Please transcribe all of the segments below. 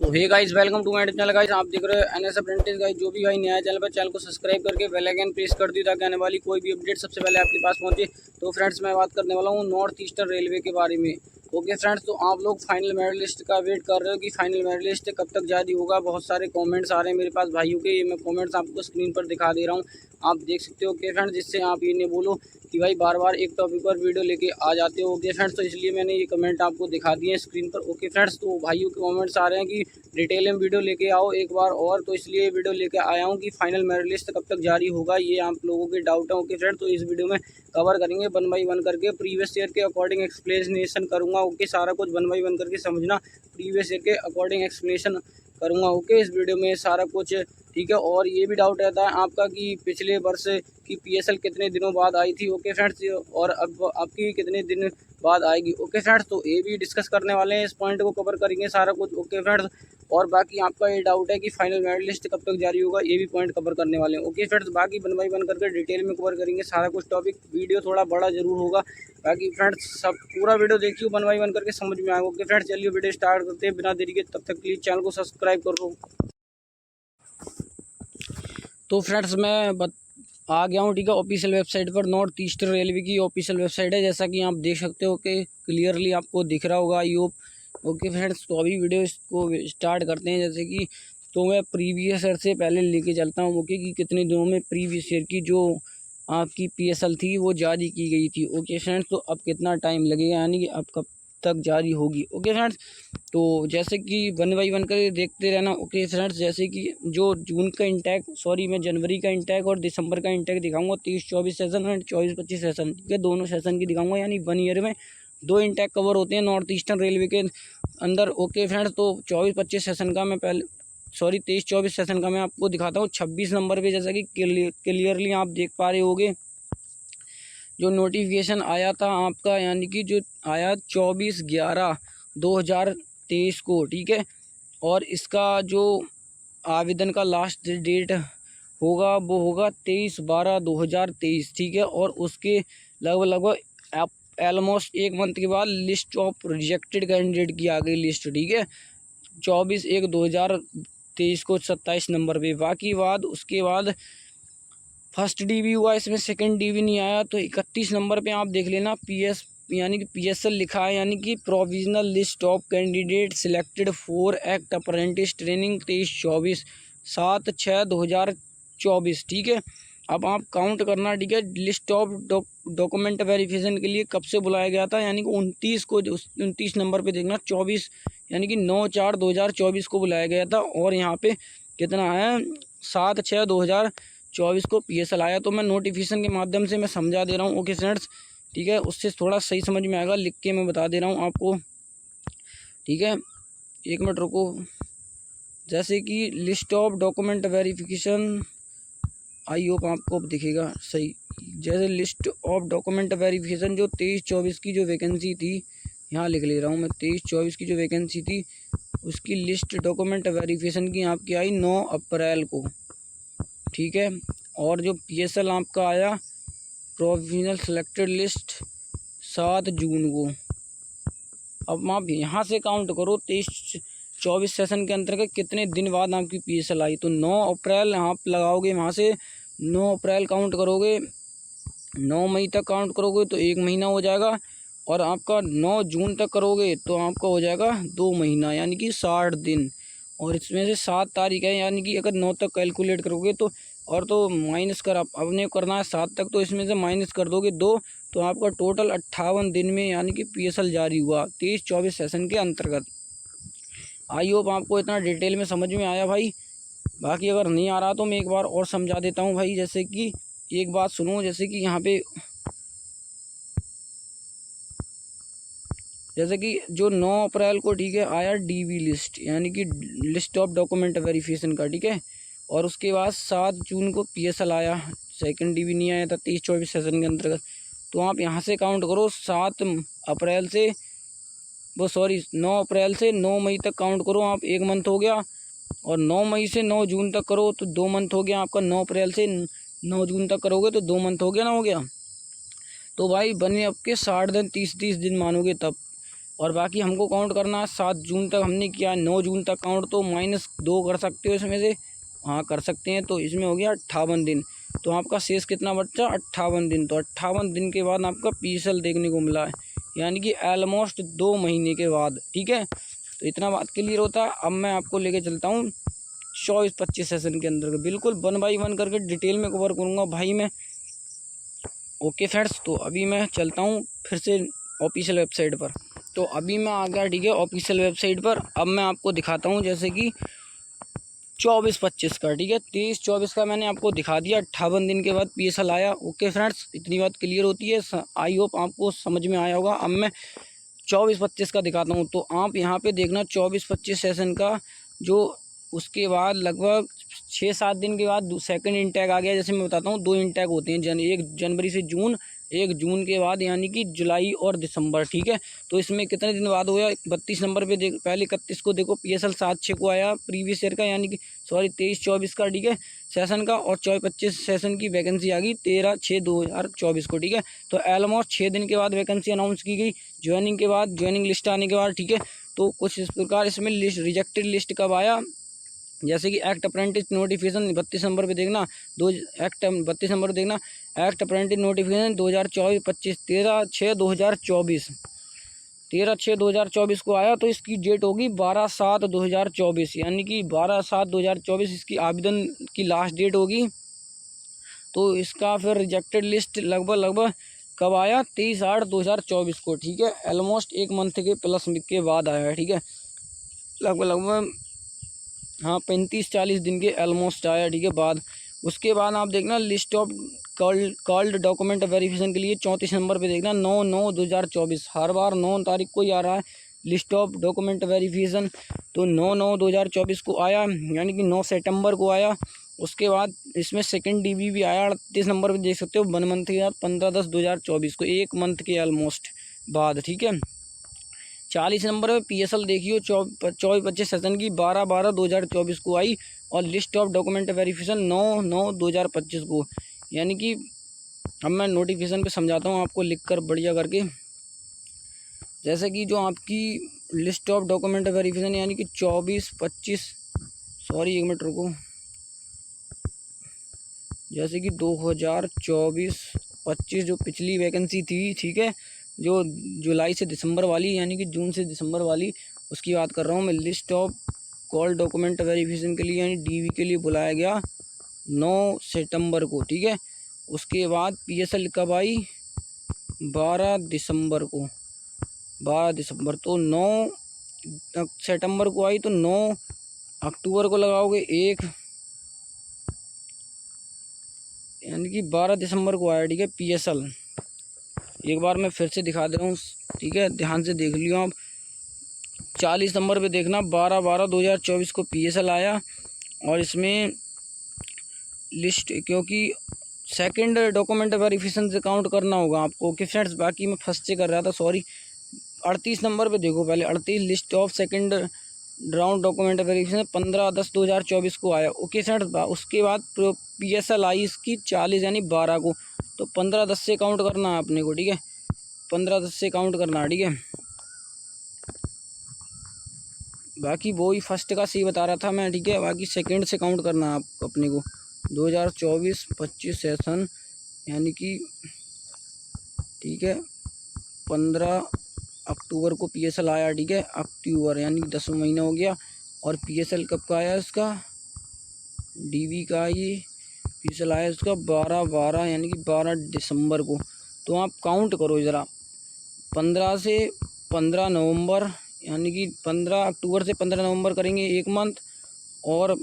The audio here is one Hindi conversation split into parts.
तो hey guys, welcome to my channel guys. आप देख रहे हो एनएस अप्रेंटिस गाइस। जो भी भाई नया चैनल पर, चैनल को सब्सक्राइब करके बेल आइकन प्रेस कर दी ताकि आने वाली कोई भी अपडेट सबसे पहले आपके पास पहुंचे। तो फ्रेंड्स, मैं बात करने वाला हूं नॉर्थ ईस्टर्न रेलवे के बारे में। ओके फ्रेंड्स, तो आप लोग फाइनल मेरिट लिस्ट का वेट कर रहे हो कि फाइनल मेरिट लिस्ट कब तक जारी होगा। बहुत सारे कमेंट्स आ रहे हैं मेरे पास भाइयों के। ये मैं कमेंट्स आपको स्क्रीन पर दिखा दे रहा हूँ, आप देख सकते हो। ओके फ्रेंड्स, जिससे आप ये नहीं बोलो कि भाई बार बार एक टॉपिक पर वीडियो लेके आ जाते हो। ओके फ्रेंड्स, तो इसलिए मैंने ये कमेंट आपको दिखा दिए हैं स्क्रीन पर। ओके फ्रेंड्स, तो भाइयों के कमेंट्स आ रहे हैं कि डिटेल में वीडियो लेके आओ एक बार और, तो इसलिए वीडियो लेके आया हूँ कि फाइनल मेरिट लिस्ट कब तक जारी होगा, ये आप लोगों के डाउट है। ओके फ्रेंड्स, तो इस वीडियो में कवर करेंगे वन बाई वन करके, प्रीवियस ईयर के अकॉर्डिंग एक्सप्लेनेशन करूँगा। ओके, सारा कुछ वन बाई वन करके समझना, प्रीवियस ईयर के अकॉर्डिंग एक्सप्लेनेशन करूँगा। ओके, इस वीडियो में सारा कुछ ठीक है। और ये भी डाउट रहता है आपका कि पिछले वर्ष की पीएसएल कितने दिनों बाद आई थी। ओके फ्रेंड्स, और अब आपकी कितने दिन बाद आएगी। ओके फ्रेंड्स, तो ये भी डिस्कस करने वाले हैं, इस पॉइंट को कवर करेंगे सारा कुछ। ओके फ्रेंड्स, और बाकी आपका ये डाउट है कि फाइनल मेरिट लिस्ट कब तक जारी होगा, ये भी पॉइंट कवर करने वाले हैं। ओके फ्रेंड्स, बाकी वन बाई वन करके डिटेल में कवर करेंगे सारा कुछ टॉपिक। वीडियो थोड़ा बड़ा जरूर होगा, बाकी फ्रेंड्स सब पूरा वीडियो देखिए, वन बाई वन करके समझ में आएगा। ओके फ्रेंड्स, चलिए वीडियो स्टार्ट करते हैं बिना देरी के। तब तक प्लीज़ चैनल को सब्सक्राइब करो। तो फ्रेंड्स, मैं आ गया हूँ, ठीक है, ऑफिशियल वेबसाइट पर। नॉर्थ ईस्टर्न रेलवे की ऑफिशियल वेबसाइट है, जैसा कि आप देख सकते हो कि क्लियरली आपको दिख रहा होगा आई होप। ओके फ्रेंड्स, तो अभी वीडियो इसको स्टार्ट करते हैं। जैसे कि तो मैं प्रीवियस ईयर से पहले लेके चलता हूँ। ओके, कि कितने दिनों में प्रीवियस ईयर की जो आपकी पीएसएल थी वो जारी की गई थी। ओके फ्रेंड्स, तो अब कितना टाइम लगेगा, यानी कि अब कब तक जारी होगी। ओके फ्रेंड्स, तो जैसे कि वन बाई वन कर देखते रहना। ओके फ्रेंड्स, जैसे कि जो जून का इंटैक, सॉरी मैं जनवरी का इंटैक और दिसंबर का इंटैक दिखाऊंगा, 23-24 सेशन एंड 24-25 सेशन, ठीक है, दोनों सेशन की दिखाऊंगा। यानी वन ईयर में दो इंटैक कवर होते हैं नॉर्थ ईस्टर्न रेलवे के अंदर। ओके फ्रेंड्स, तो 24-25 सेशन का मैं पहले, सॉरी 23-24 सेशन का मैं आपको दिखाता हूँ 26 नंबर पर। जैसा कि क्लियरली आप देख पा रहे होगे, जो नोटिफिकेशन आया था आपका, यानी कि जो आया 24/11/2023 को, ठीक है। और इसका जो आवेदन का लास्ट डेट होगा वो होगा 23/12/2023, ठीक है। और उसके लगभग ऑलमोस्ट एक मंथ के बाद लिस्ट ऑफ रिजेक्टेड कैंडिडेट की आ गई लिस्ट, ठीक है, 24/1/2023 को 27 नंबर पे। बाकी बाद उसके बाद फर्स्ट डीवी हुआ, इसमें सेकंड डीवी नहीं आया। तो 31 नंबर पे आप देख लेना यानी कि पीएसएल लिखा है, यानी कि provisional list of candidate selected for act apprentice training 23-24 7/6/2024, ठीक है। अब आप काउंट करना, ठीक है, लिस्ट ऑफ डॉक्यूमेंट वेरिफिकेशन के लिए कब से बुलाया गया था, यानी कि 29 को, 29 नंबर पे देखना, 24 यानी कि 9/4/2024 को बुलाया गया था। और यहाँ पे कितना है, 7/6/2024 को पीएसएल आया। तो मैं नोटिफिकेशन के माध्यम से मैं समझा दे रहा हूँ। ओके फ्रेंड्स, ठीक है, उससे थोड़ा सही समझ में आएगा, लिख के मैं बता दे रहा हूँ आपको, ठीक है। एक मिनट रुको। जैसे कि list of document verification, I hope आपको दिखेगा सही। जैसे लिस्ट ऑफ डॉक्यूमेंट वेरिफिकेशन जो 23-24 की जो वैकेंसी थी, यहाँ लिख ले रहा हूँ मैं, 23-24 की जो वैकेंसी थी उसकी लिस्ट डॉक्यूमेंट वेरिफिकेशन की आपकी आई 9 अप्रैल को, ठीक है। और जो पीएसएल आपका आया प्रोविजनल सिलेक्टेड लिस्ट 7 जून को। अब आप यहाँ से काउंट करो 23-24 सेशन के अंतर्गत कितने दिन बाद आपकी पीएसएल आई। तो 9 अप्रैल आप लगाओगे, वहाँ से 9 अप्रैल काउंट करोगे, 9 मई तक काउंट करोगे तो 1 महीना हो जाएगा। और आपका 9 जून तक करोगे तो आपका हो जाएगा 2 महीना, यानी कि 60 दिन। और इसमें से 7 तारीख है, यानी कि अगर 9 तक कैलकुलेट करोगे तो, और तो माइनस कर आपने करना है 7 तक, तो इसमें से माइनस कर दोगे 2, तो आपका टोटल 58 दिन में यानी कि पीएसएल जारी हुआ 23-24 सेशन के अंतर्गत। आई होप आपको इतना डिटेल में समझ में आया भाई। बाकी अगर नहीं आ रहा तो मैं एक बार और समझा देता हूँ भाई। जैसे कि एक बात सुनो, जैसे कि यहाँ पे जैसे कि जो 9 अप्रैल को, ठीक है, आया डीवी लिस्ट, यानी कि लिस्ट ऑफ डॉक्यूमेंट वेरिफिकेशन का, ठीक है। और उसके बाद 7 जून को पीएसएल आया, सेकंड डीवी नहीं आया था 23-24 सेशन के अंतर्गत। तो आप यहाँ से काउंट करो 7 अप्रैल से, वो सॉरी 9 अप्रैल से 9 मई तक काउंट करो आप, 1 मंथ हो गया। और 9 मई से 9 जून तक करो तो 2 मंथ हो गया आपका। 9 अप्रैल से 9 जून तक करोगे तो 2 मंथ हो गया ना, हो गया। तो भाई बने आपके 60 दिन, 30 दिन मानोगे तब, और बाकी हमको काउंट करना है 7 जून तक हमने किया, 9 जून तक काउंट, तो -2 कर सकते हो इसमें से, हाँ कर सकते हैं। तो इसमें हो गया 58 दिन। तो आपका शेष कितना बचा? 58 दिन। तो 58 दिन के बाद आपका PSL देखने को मिला है, यानी कि ऑलमोस्ट 2 महीने के बाद। ठीक है, तो इतना बात क्लियर होता है। अब मैं आपको लेके चलता हूँ 24-25 सेशन के अंदर, बिल्कुल 1 बाई 1 करके डिटेल में कवर करूँगा भाई मैं। ओके फ्रेंड्स, तो अभी मैं चलता हूँ फिर से ऑफिशियल वेबसाइट पर। तो अभी मैं आ गया, ठीक है, ऑफिशियल वेबसाइट पर। अब मैं आपको दिखाता हूँ जैसे कि 24-25 का, ठीक है, 23-24 का मैंने आपको दिखा दिया। 58 दिन के बाद PSL आया। ओके फ्रेंड्स, इतनी बात क्लियर होती है, आई होप आपको समझ में आया होगा। अब मैं 24-25 का दिखाता हूँ। तो आप यहाँ पे देखना 24-25 सेशन का, जो उसके बाद लगभग 6-7 दिन के बाद सेकंड इंटैक आ गया। जैसे मैं बताता हूँ 2 इंटैक होते हैं, 1 जनवरी से जून, 1 जून के बाद यानी कि जुलाई और दिसंबर। ठीक है, तो इसमें कितने दिन बाद हुआ? 32 नंबर पे देख, पहले 31 को देखो PSL 7-6 को आया प्रीवियस ईयर का, यानी कि सॉरी 23-24 का, ठीक है, सेशन का। और 24-25 सेशन की वैकेंसी आ गई 13/6/2024 को। ठीक है, तो ऑलमोस्ट 6 दिन के बाद वैकेंसी अनाउंस की गई, ज्वाइनिंग के बाद, ज्वाइनिंग लिस्ट आने के बाद। ठीक है, तो कुछ इस प्रकार इसमें लिस्ट, रिजेक्टेड लिस्ट कब आया? जैसे कि एक्ट अप्रेंटिस नोटिफिकेशन 32 नंबर पे देखना, 32 नंबर पे देखना, एक्ट अप्रेंटिस नोटिफिकेशन 2024-25, 13/6/2024, 13/6/2024 को आया। तो इसकी डेट होगी 12/7/2024, यानी कि 12/7/2024 इसकी आवेदन की लास्ट डेट होगी। तो इसका फिर रिजेक्टेड लिस्ट लगभग कब आया? 23/8/2024 को। ठीक है, ऑलमोस्ट 1 मंथ के प्लस के बाद आया है। ठीक है, लगभग हाँ 35-40 दिन के ऑलमोस्ट आया। ठीक है, बाद उसके बाद आप देखना list of called document verification के लिए 34 नंबर पे देखना, 9/9/2024, हर बार 9 तारीख को ही आ रहा है लिस्ट ऑफ डॉक्यूमेंट वेरिफिकेशन। तो 9/9/2024 को आया, यानी कि 9 सितंबर को आया। उसके बाद इसमें सेकंड DV भी आया 38 नंबर पे, देख सकते हो 1 मंथ के बाद 15/10/2024 को, 1 मंथ के ऑलमोस्ट बाद। ठीक है, 40 नंबर पे PSL देखियो 24-25 सेशन की 12/12/2024 को आई। और लिस्ट ऑफ डॉक्यूमेंट वेरिफिकेशन 9/9/2025 को, यानी कि अब मैं नोटिफिकेशन पे समझाता हूँ आपको लिख कर बढ़िया करके। जैसे कि जो आपकी लिस्ट ऑफ डॉक्यूमेंट वेरिफिकेशन यानी कि 24-25, सॉरी 1 मिनट रुको, जैसे कि 2024-25 जो पिछली वैकेंसी थी, ठीक है, जो जुलाई से दिसंबर वाली, यानी कि जून से दिसंबर वाली, उसकी बात कर रहा हूँ मैं। List of call document verification के लिए यानी DV के लिए बुलाया गया 9 सितंबर को। ठीक है, उसके बाद PSL कब आई? 12 दिसंबर को, 12 दिसंबर। तो 9 सितंबर को आई, तो 9 अक्टूबर को लगाओगे 1, यानी कि 12 दिसंबर को आया। ठीक है, PSL एक बार मैं फिर से दिखा दे रहा हूँ, ठीक है, ध्यान से देख लियो आप। 40 नंबर पे देखना 12/12/2024 को PSL आया। और इसमें लिस्ट, क्योंकि सेकंड डॉक्यूमेंट वेरिफिकेशन से काउंट करना होगा आपको। ओके फ्रेंड्स, बाकी मैं फर्स्ट से कर रहा था, सॉरी। 38 नंबर पे देखो पहले, 38 list of second round document verification 15/10/2024 को आया। ओके फ्रेंड्स, उसके बाद PSL आई इसकी 40 यानी 12 को। तो 15/10 से काउंट करना है अपने को। ठीक है, 15/10 से काउंट करना है। ठीक है, बाकी वो ही फर्स्ट का सही बता रहा था मैं। ठीक है, बाकी सेकंड से काउंट करना है आप अपने को। 2024-25 सेशन यानी कि, ठीक है, 15 अक्टूबर को PSL आया। ठीक है, अक्टूबर यानी 10वां महीना हो गया। और PSL कब का आया इसका? DV का ये PSL आया इसका 12/12 यानी कि 12 दिसंबर को। तो आप काउंट करो ज़रा, 15 से 15 नवंबर, यानी कि 15 अक्टूबर से 15 नवंबर करेंगे 1 मंथ, और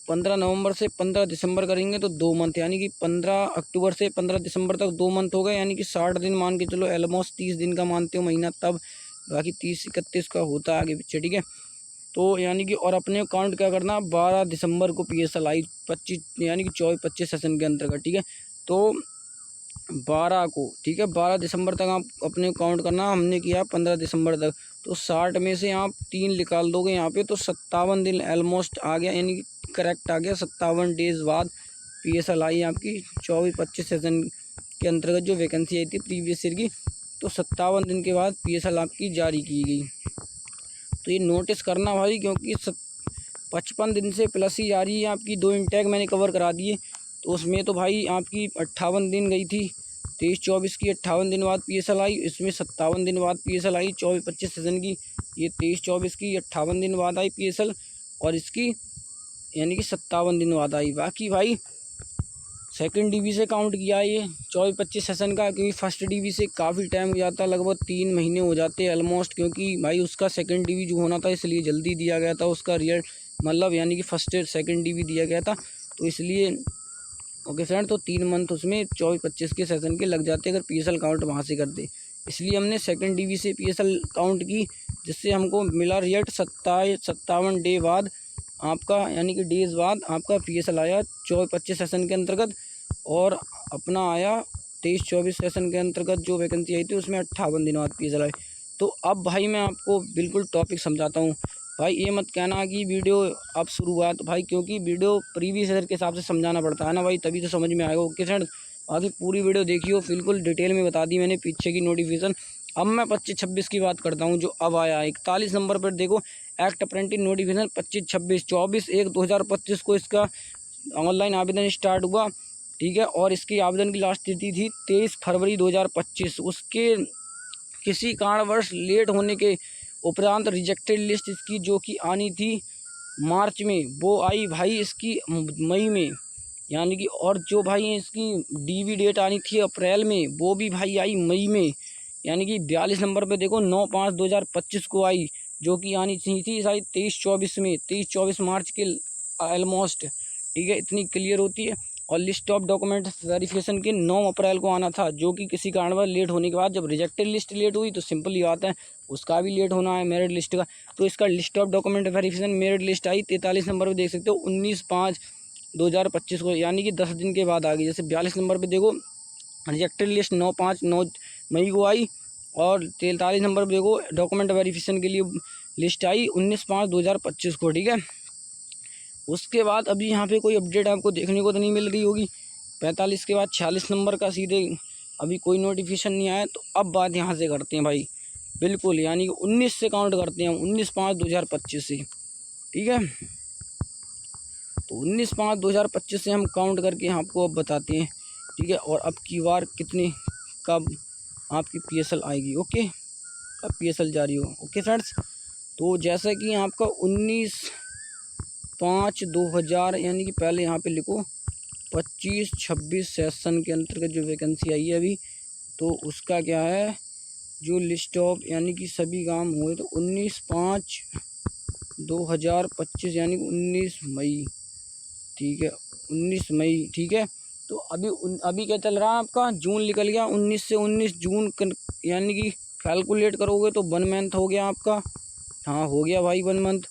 15 नवंबर से 15 दिसंबर करेंगे तो 2 मंथ, यानी कि 15 अक्टूबर से 15 दिसंबर तक 2 मंथ हो गए, यानी कि 60 दिन मान के चलो, ऑलमोस्ट 30 दिन का मानते हो महीना तब, बाकी 30-31 का होता है आगे पीछे। ठीक है, तो यानी कि और अपने काउंट क्या करना, 12 दिसंबर को PSL आई 25 यानी कि 24-25 सेशन के अंतर्गत। ठीक है, तो 12 को, ठीक है, 12 दिसंबर तक आप अपने काउंट करना, हमने किया 15 दिसंबर तक। तो 60 में से आप 3 निकाल दोगे यहाँ पे, तो 57 दिन ऑलमोस्ट आ गया, यानी कि करेक्ट आ गया। 57 डेज़ बाद PSL आई आपकी 24-25 सेशन के अंतर्गत, जो वैकेंसी आई थी प्रीवियस ईयर की तो 57 दिन के बाद PSL आपकी जारी की गई। तो ये नोटिस करना भाई, क्योंकि 55 दिन से प्लस ही जा रही है आपकी। 2 इंटेक मैंने कवर करा दिए, तो उसमें तो भाई आपकी 58 दिन गई थी। 23-24 की 58 दिन बाद PSL आई, इसमें 57 दिन बाद PSL आई 24-25 सीज़न की। ये 23-24 की 58 दिन बाद आई PSL, और इसकी यानी कि 57 दिन बाद आई। बाकी भाई सेकंड DB से काउंट किया ये 24-25 सेशन का, क्योंकि फर्स्ट DB से काफ़ी टाइम हो जाता, लगभग 3 महीने हो जाते हैं ऑलमोस्ट, क्योंकि भाई उसका सेकंड DB जो होना था इसलिए जल्दी दिया गया था उसका रियल, मतलब यानी कि फर्स्ट सेकंड DB दिया गया था, तो इसलिए ओके फ्रेंड। तो 3 मंथ उसमें 24-25 के सेशन के लग जाते अगर PSL काउंट वहाँ से करते, इसलिए हमने सेकंड DB से PSL काउंट की, जिससे हमको मिला रिजल्ट 57 डे बाद आपका, यानी कि डेज़ बाद आपका PSL आया 24-25 सेशन के अंतर्गत, और अपना आया 23-24 सेशन के अंतर्गत जो वैकेंसी आई थी उसमें 58 दिन बाद PSL आई। तो अब भाई मैं आपको बिल्कुल टॉपिक समझाता हूँ भाई, ये मत कहना कि वीडियो अब शुरुआत भाई, क्योंकि वीडियो प्रीवियस ईयर के हिसाब से समझाना पड़ता है ना भाई, तभी तो समझ में आएगा। ओके फ्रेंड, बाकी पूरी वीडियो देखियो, बिल्कुल डिटेल में बता दी मैंने पीछे की नोटिफिकेशन। अब मैं 25-26 की बात करता हूँ जो अब आया 41 नंबर पर देखो, एक्ट अप्रेंटिस नोटिफिकेशन 25-26 24/1/2025 को इसका ऑनलाइन आवेदन स्टार्ट हुआ, ठीक है। और इसकी आवेदन की लास्ट तिथि थी 23 फरवरी 2025। उसके किसी कारणवश लेट होने के उपरांत रिजेक्टेड लिस्ट इसकी जो कि आनी थी मार्च में, वो आई भाई इसकी मई में, यानी कि, और जो भाई इसकी DB डेट आनी थी अप्रैल में, वो भी भाई आई मई में, यानी कि 42 नंबर पे देखो 9/5/2025 को आई, जो कि आनी थी शायद 23-24 में, 23-24 मार्च के ऑलमोस्ट, ठीक है, इतनी क्लियर होती है। और लिस्ट ऑफ डॉक्यूमेंट वेरिफिकेशन के 9 अप्रैल को आना था, जो कि किसी कारणवश लेट होने के बाद, जब रिजेक्टेड लिस्ट लेट हुई तो सिंपल ही बात है उसका भी लेट होना है मेरिट लिस्ट का। तो इसका list of document verification merit list I 43 number पर, देख सकते हो 19/5/2025 को, यानी कि 10 दिन के बाद आ गई। जैसे 42 नंबर पर देखो रिजेक्टेड लिस्ट 9 मई को आई, और 43 नंबर पर देखो डॉक्यूमेंट वेरिफिकेशन के लिए लिस्ट आई 19/5/2025 को, ठीक है। उसके बाद अभी यहाँ पे कोई अपडेट आपको देखने को तो नहीं मिल रही होगी। 45 के बाद 46 नंबर का सीधे अभी कोई नोटिफिकेशन नहीं आया। तो अब बात यहाँ से करते हैं भाई, बिल्कुल यानी कि 19 से काउंट करते हैं, 19/5/2025 से, ठीक है। तो 19/5/2025 से हम काउंट करके आपको अब बताते हैं, ठीक है। और अब की बार कितनी कब आपकी PSL आएगी, ओके, कब PSL जारी हो, ओके फ्रेंड्स। तो जैसा कि आपका 19/5/2000 यानी कि पहले यहाँ पे लिखो 25-26 सेशन के अंतर्गत जो वैकेंसी आई है अभी, तो उसका क्या है जो लिस्ट ऑफ यानी कि सभी काम हुए, तो 19/5/2025 यानी कि 19 मई, ठीक है, 19 मई, ठीक है। तो अभी क्या चल रहा है आपका, जून निकल गया, 19 से 19 जून यानी कि कैलकुलेट करोगे तो 1 मंथ हो गया आपका, हाँ हो गया भाई 1 मंथ।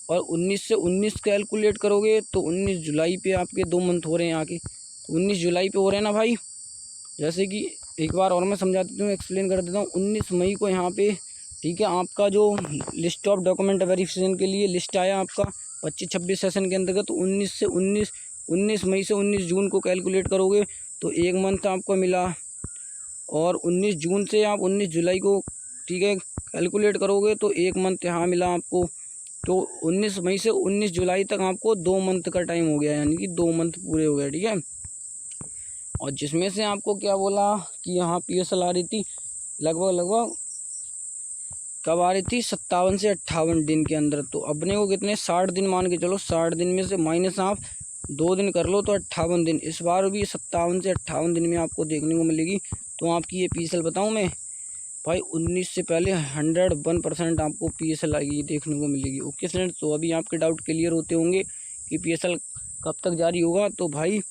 और 19 से 19 कैलकुलेट करोगे तो 19 जुलाई पे आपके 2 मंथ हो रहे हैं आके, तो 19 जुलाई पे हो रहे हैं ना भाई। जैसे कि एक बार और मैं समझा देता हूँ, एक्सप्लेन कर देता हूँ। 19 मई को यहाँ पे, ठीक है, आपका जो लिस्ट ऑफ डॉक्यूमेंट वेरिफिकेशन के लिए लिस्ट आया आपका 25-26 सेशन के अंतर्गत, 19 मई से 19 जून को कैलकुलेट करोगे तो 1 मंथ आपको मिला। और 19 जून से आप 19 जुलाई को, ठीक है, कैलकुलेट करोगे तो 1 मंथ यहाँ मिला आपको। तो 19 मई से 19 जुलाई तक आपको 2 मंथ का टाइम हो गया, यानी कि 2 मंथ पूरे हो गए, ठीक है। और जिसमें से आपको क्या बोला कि यहाँ PSL आ रही थी लगभग कब आ रही थी, 57 से 58 दिन के अंदर। तो अपने को कितने 60 दिन मान के चलो, 60 दिन में से माइनस आप 2 दिन कर लो तो 58 दिन। इस बार भी 57 से 58 दिन में आपको देखने को मिलेगी। तो आपकी ये PSL बताऊँ मैं भाई, 19 से पहले 101% आपको PSL आएगी, देखने को मिलेगी, ओके फ्रेंड्स। तो अभी आपके डाउट क्लियर होते होंगे कि PSL कब तक जारी होगा। तो भाई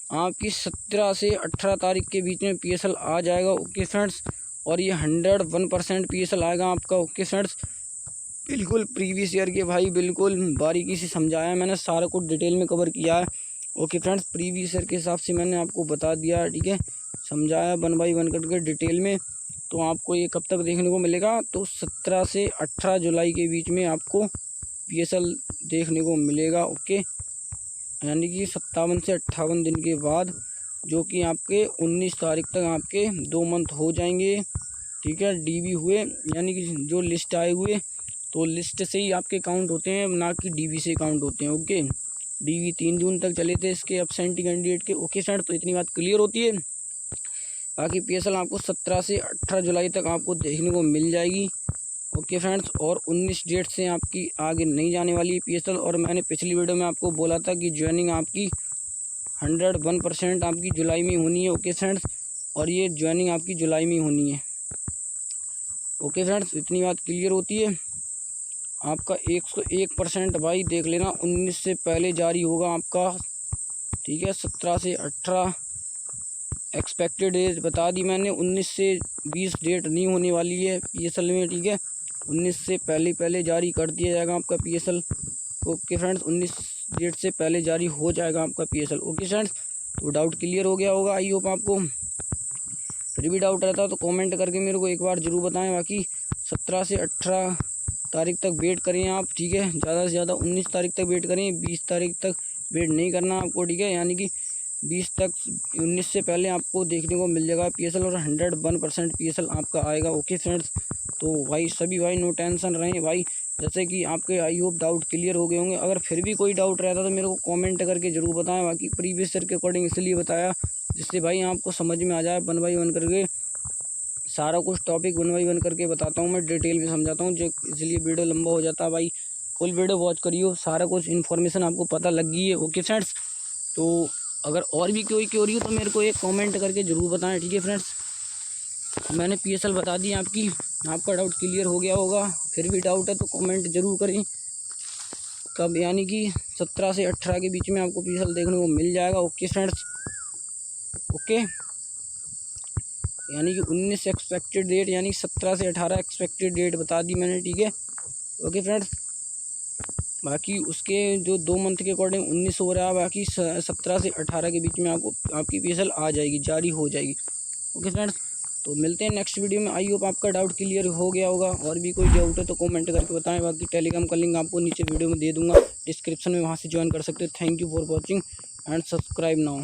आपकी 17 से 18 तारीख के बीच में PSL आ जाएगा, ओके फ्रेंड्स। और ये 101% PSL आएगा आपका, ओके फ्रेंड्स। बिल्कुल प्रीवियस ईयर के भाई बिल्कुल बारीकी से समझाया मैंने, सारा कुछ डिटेल में कवर किया है, ओके फ्रेंड्स। प्रीवियस ईयर के हिसाब से मैंने आपको बता दिया, ठीक है, समझाया 1 बाई 1 करके डिटेल में। तो आपको ये कब तक देखने को मिलेगा, तो 17 से 18 जुलाई के बीच में आपको PSL देखने को मिलेगा, ओके। यानी कि 57 से 58 दिन के बाद, जो कि आपके 19 तारीख तक आपके 2 मंथ हो जाएंगे, ठीक है, डीबी हुए यानी कि जो लिस्ट आए हुए, तो लिस्ट से ही आपके काउंट होते हैं, ना कि डीबी से काउंट होते हैं। ओके, डीबी 3 जून तक चले थे इसके एब्सेंटी कैंडिडेट के। ओके फ्रेंड्स, तो इतनी बात क्लियर होती है। बाकी पीएसएल आपको 17 से 18 जुलाई तक आपको देखने को मिल जाएगी। ओके फ्रेंड्स, और 19 डेट से आपकी आगे नहीं जाने वाली है पीएसएल। और मैंने पिछली वीडियो में आपको बोला था कि ज्वाइनिंग आपकी 101% आपकी जुलाई में होनी है। ओके फ्रेंड्स, और ये ज्वाइनिंग आपकी जुलाई में होनी है। ओके फ्रेंड्स, इतनी बात क्लियर होती है। आपका 101% भाई देख लेना, 19 से पहले जारी होगा आपका। ठीक है, 17 से 18 एक्सपेक्टेड डेट बता दी मैंने। 19 से 20 डेट नहीं होने वाली है पीएसएल में। ठीक है, 19 से पहले जारी कर दिया जाएगा आपका पीएसएल। ओके फ्रेंड्स, 19 डेट से पहले जारी हो जाएगा आपका पीएसएल। ओके फ्रेंड्स, तो डाउट क्लियर हो गया होगा, आई होप आपको। फिर भी डाउट रहता तो कमेंट करके मेरे को एक बार ज़रूर बताएं। बाकी 17 से 18 तारीख तक वेट करें आप। ठीक है, ज़्यादा से ज़्यादा 19 तारीख तक वेट करें, 20 तारीख तक वेट नहीं करना आपको। ठीक है, यानी कि 20 तक 19 से पहले आपको देखने को मिल जाएगा पीएसएल, और 101% पीएसएल आपका आएगा। ओके फ्रेंड्स, तो भाई सभी भाई नो टेंशन रहें भाई। जैसे कि आपके आई होप डाउट क्लियर हो गए होंगे। अगर फिर भी कोई डाउट रहता तो मेरे को कमेंट करके ज़रूर बताएं। बाकी प्रीवियस ईयर के अकॉर्डिंग इसलिए बताया जिससे भाई आपको समझ में आ जाए, 1 बाई 1 करके सारा कुछ टॉपिक 1 बाई 1 करके बताता हूँ मैं, डिटेल में समझाता हूँ, जो इसलिए वीडियो लंबा हो जाता है भाई। फुल वीडियो वॉच करियो, सारा कुछ इन्फॉर्मेशन आपको पता लग गई है। ओके फ्रेंड्स, तो अगर और भी कोई क्वेरी हो तो मेरे को एक कमेंट करके ज़रूर बताएं। ठीक है फ्रेंड्स, मैंने पीएसएल बता दी आपकी, आपका डाउट क्लियर हो गया होगा। फिर भी डाउट है तो कमेंट ज़रूर करें कब, यानी कि 17 से 18 के बीच में आपको पीएसएल देखने को मिल जाएगा। ओके फ्रेंड्स, ओके, यानी कि 19 एक्सपेक्टेड डेट, यानी 17 से 18 एक्सपेक्टेड डेट बता दी मैंने। ठीक है, ओके फ्रेंड्स, बाकी उसके जो 2 मंथ के अकॉर्डिंग 19 हो रहा है, बाकी 17 से 18 के बीच में आपको आपकी पीएसएल आ जाएगी, जारी हो जाएगी। ओके फ्रेंड्स, तो मिलते हैं नेक्स्ट वीडियो में। आई होप आपका डाउट क्लियर हो गया होगा। और भी कोई डाउट है तो कमेंट करके बताएं। बाकी टेलीग्राम का लिंक आपको नीचे वीडियो में दे दूंगा डिस्क्रिप्शन में, वहाँ से ज्वाइन कर सकते हैं। Thank you for watching and subscribe now.